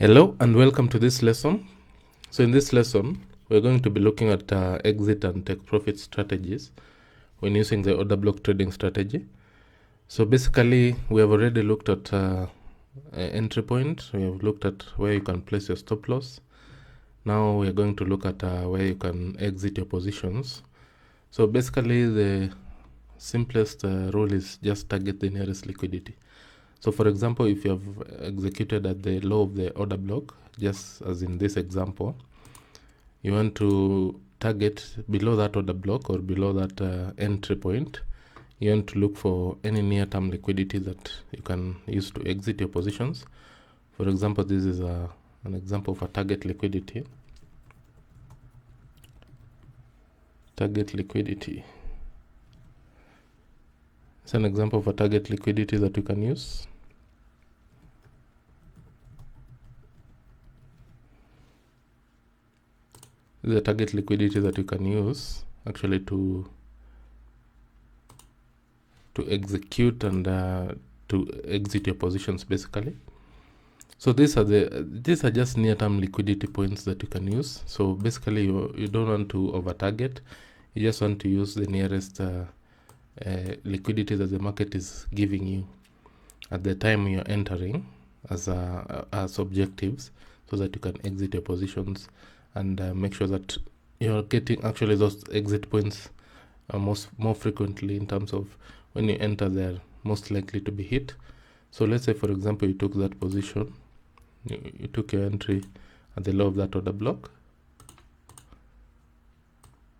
Hello and welcome to this lesson. So in this lesson, we're going to be looking at exit and take profit strategies when using the order block trading strategy. So basically, we have already looked at entry point. We have looked at where you can place your stop loss. Now we're going to look at where you can exit your positions. So basically, the simplest rule is just target the nearest liquidity. So for example, if you have executed at the low of the order block, just as in this example, you want to target below that order block or below that entry point. You want to look for any near-term liquidity that you can use to exit your positions. For example, this is an example of a target liquidity. Target liquidity. It's an example of a target liquidity that you can use. This is a target liquidity that you can use actually to execute and to exit your positions basically. So these are just near-term liquidity points that you can use. So basically you don't want to over target. You just want to use the nearest liquidity that the market is giving you at the time you're entering as objectives, so that you can exit your positions and make sure that you're getting actually those exit points more frequently, in terms of when you enter, they're most likely to be hit. So let's say, for example, you took that position, you took your entry at the low of that order block.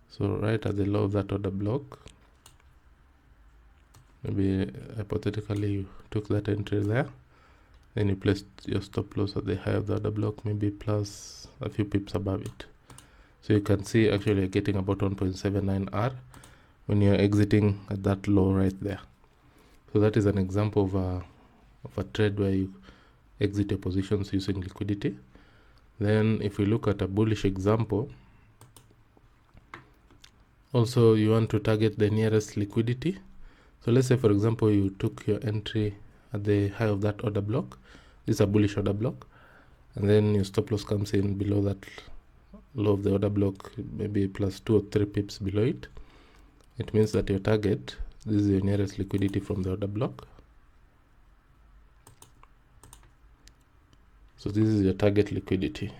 So right at the low of that order block, maybe hypothetically you took that entry there, then you placed your stop loss at the high of the order block, maybe plus a few pips above it. So you can see actually you're getting about 1.79 R when you're exiting at that low right there. So that is an example of a trade where you exit your positions using liquidity. Then if we look at a bullish example, also you want to target the nearest liquidity. So let's say, for example, you took your entry at the high of that order block. This is a bullish order block, and then your stop loss comes in below that low of the order block, maybe plus 2 or 3 pips below it. It means that your target, this is your nearest liquidity from the order block. So this is your target liquidity.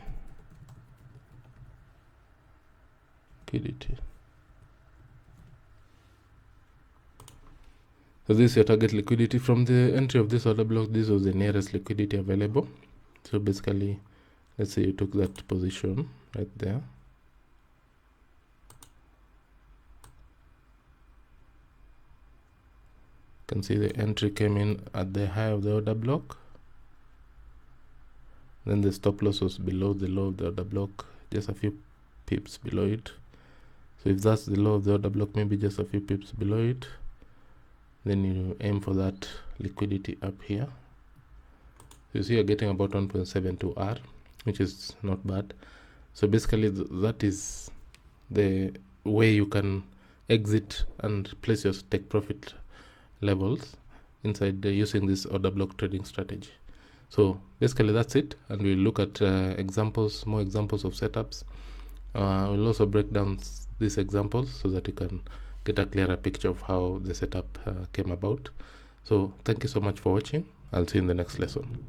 So this is your target liquidity from the entry of this order block. This was the nearest liquidity available. So basically, let's say you took that position right there. You can see the entry came in at the high of the order block. Then the stop loss was below the low of the order block, just a few pips below it. So if that's the low of the order block, maybe just a few pips below it. Then you aim for that liquidity up here. So you see you're getting about 1.72 R, which is not bad. So basically that is the way you can exit and place your take profit levels inside using this order block trading strategy. So basically that's it, and we'll look at more examples of setups. We'll also break down these examples so that you can get a clearer picture of how the setup came about. So thank you so much for watching. I'll see you in the next lesson.